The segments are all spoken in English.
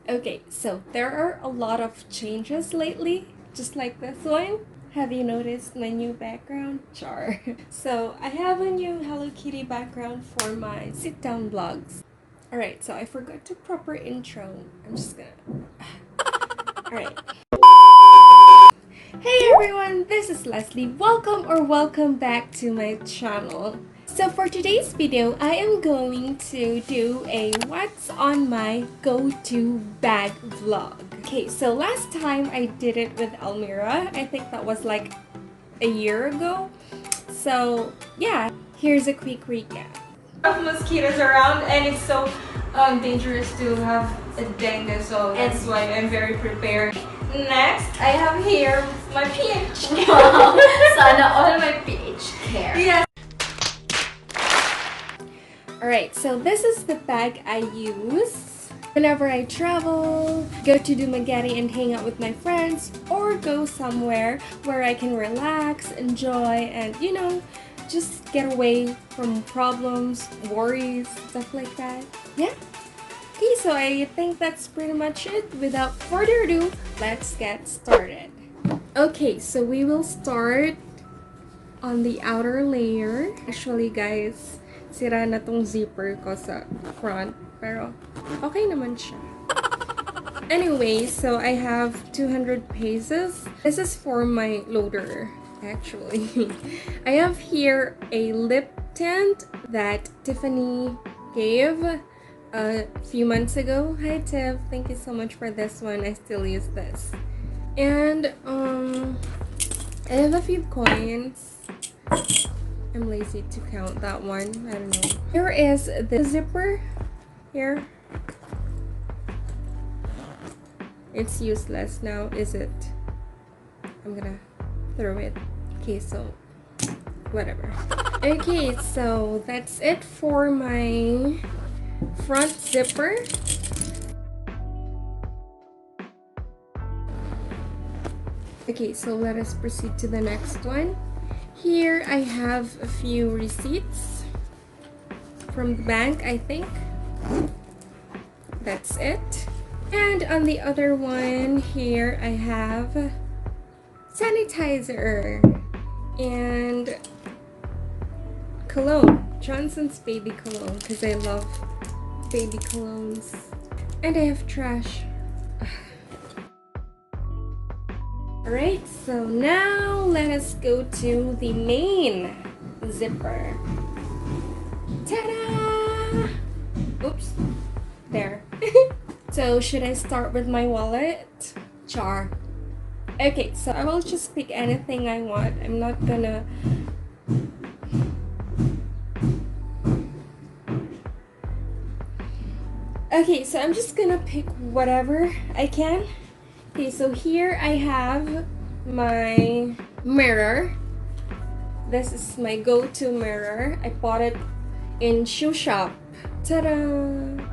Okay, so there are a lot of changes lately, just like this one. Have you noticed my new background? Char. So I have a new Hello Kitty background for my sit-down vlogs. Alright, so I forgot to proper intro. I'm just gonna... Alright. Hey everyone, this is Leslie. Welcome back to my channel. So for today's video, I am going to do a what's on my go-to bag vlog. Okay, so last time I did it with Almira. I think that was like a year ago. So yeah, here's a quick recap. A lot of mosquitoes around and it's so dangerous to have a dengue, so that's why I'm very prepared. Next, I have here my pH. Wow, sana all my pH care. Yes. Alright, so this is the bag I use whenever I travel, go to Dumaguete and hang out with my friends, or go somewhere where I can relax, enjoy, and you know, just get away from problems, worries, stuff like that. Yeah. Okay, so I think that's pretty much it. Without further ado, let's get started. Okay, so we will start on the outer layer. Actually, guys, sira na tong zipper ko sa front, pero okay naman siya. Anyway, so I have 200 pesos. This is for my loader, actually. I have here a lip tint that Tiffany gave a few months ago. Hi Tiff, thank you so much for this one. I still use this. And I have a few coins. I'm lazy to count that one. I don't know. Here is the zipper. Here. It's useless now, is it? I'm gonna throw it. Okay, so whatever. Okay, so that's it for my front zipper. Okay, so let us proceed to the next one. Here I have a few receipts from the bank, I think. That's it. And on the other one here I have sanitizer and cologne, Johnson's baby cologne, because I love baby colognes. And I have trash. Alright, so now let us go to the main zipper. Ta-da! Oops, there. So should I start with my wallet? Char. Okay, so I will just pick anything I want. I'm not gonna... Okay, so I'm just gonna pick whatever I can. Okay, so here I have my mirror. This is my go-to mirror. I bought it in shoe shop. Ta-da!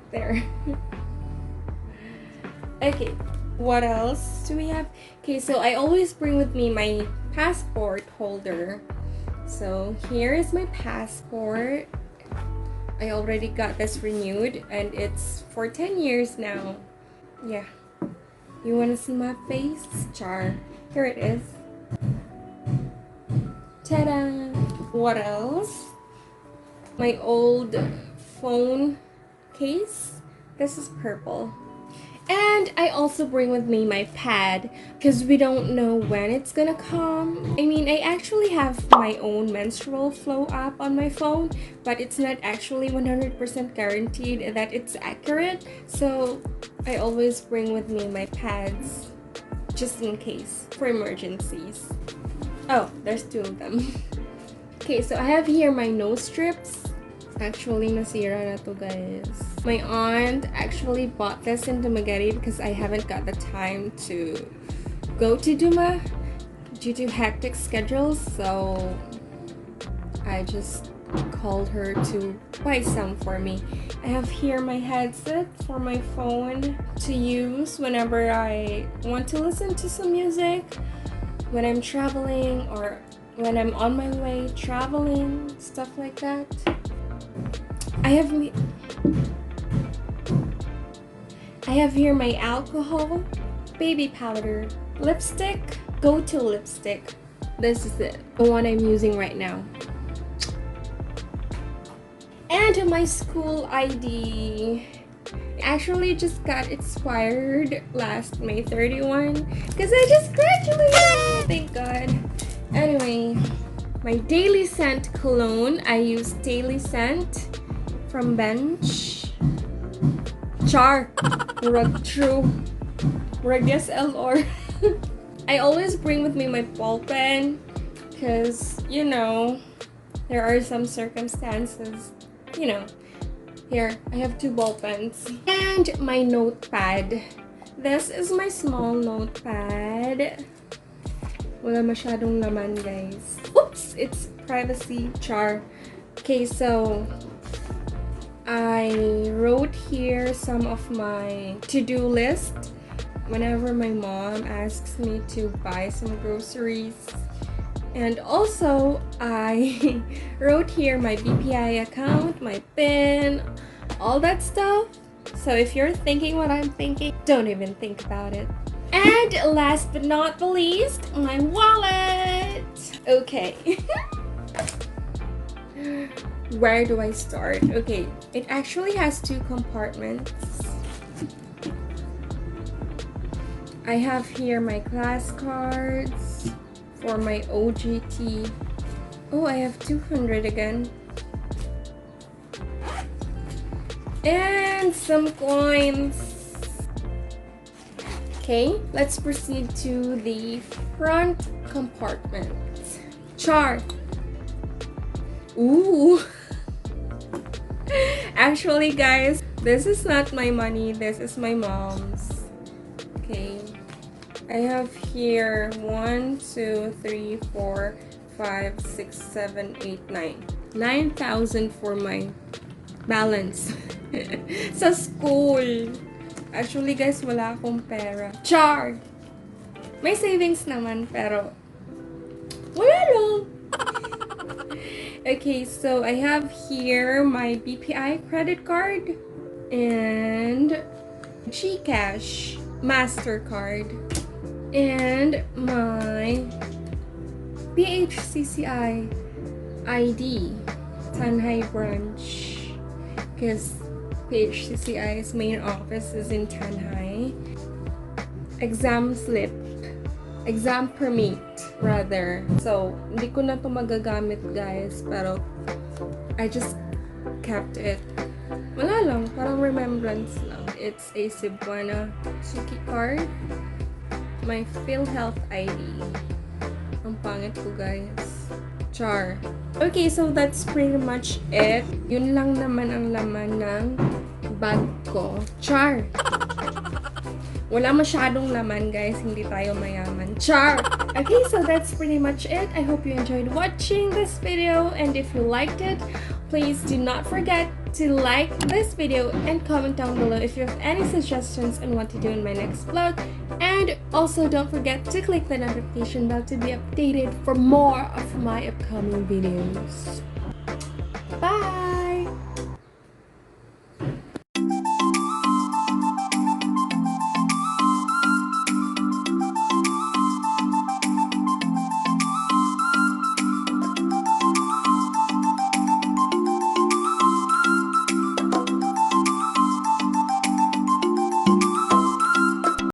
There. Okay, what else do we have? Okay, so I always bring with me my passport holder. So here is my passport. I already got this renewed and it's for 10 years now. Yeah. You wanna see my face? Char. Here it is. Ta-da! What else? My old phone case. This is purple. And I also bring with me my pad because we don't know when it's gonna come. I mean, I actually have my own menstrual flow app on my phone, but it's not actually 100% guaranteed that it's accurate. So I always bring with me my pads just in case for emergencies. Oh, there's two of them. Okay, so I have here my nose strips. Actually, nasira na to, guys. My aunt actually bought this in Dumaguete because I haven't got the time to go to Duma due to hectic schedules, so I just called her to buy some for me. I have here my headset for my phone to use whenever I want to listen to some music, when I'm traveling or when I'm on my way traveling, stuff like that. I have I have here my alcohol, baby powder, lipstick, go-to lipstick. This is it, the one I'm using right now. And my school ID. Actually just got expired last May 31 because I just graduated. Thank God. Anyway, my daily scent cologne. I use daily scent from Bench. Char. Murag true. Murag SLR. I always bring with me my ball pen because, you know, there are some circumstances, you know. Here, I have 2 ball pens. And my notepad. This is my small notepad. Wala masyadong laman, guys. Oops! It's privacy char. Okay, so I wrote here some of my to-do list whenever my mom asks me to buy some groceries. And also, I wrote here my BPI account, my PIN, all that stuff. So if you're thinking what I'm thinking, don't even think about it. And last but not the least, my wallet. Okay. Where do I start? Okay, it actually has 2 compartments. I have here my class cards for my OGT. Oh, I have 200 again. And some coins. Okay, let's proceed to the front compartment. Char. Ooh. Actually, guys, this is not my money. This is my mom's. Okay. I have here 1, 2, 3, 4, 5, 6, 7, 8, 9. 9,000 for my balance sa school. Actually, guys, wala akong pera. Char! May savings naman, pero wala lang. Okay, so I have here my BPI credit card and GCash MasterCard and my PHCCI ID Tanhai branch because PHCCI's main office is in Tanhai. Exam slip, exam permit rather. So hindi ko na to magagamit, guys, pero I just kept it. Wala lang, parang remembrance lang. It's a Cebuana Suki card. My PhilHealth ID. Ang pangit ko, guys. Char. Okay, so that's pretty much it. Yun lang naman ang laman ng bag ko. Char. Wala masyadong laman, guys. Hindi tayo mayaman. Char! Okay, so that's pretty much it. I hope you enjoyed watching this video. And if you liked it, please do not forget to like this video and comment down below if you have any suggestions on what to do in my next vlog. And also don't forget to click the notification bell to be updated for more of my upcoming videos.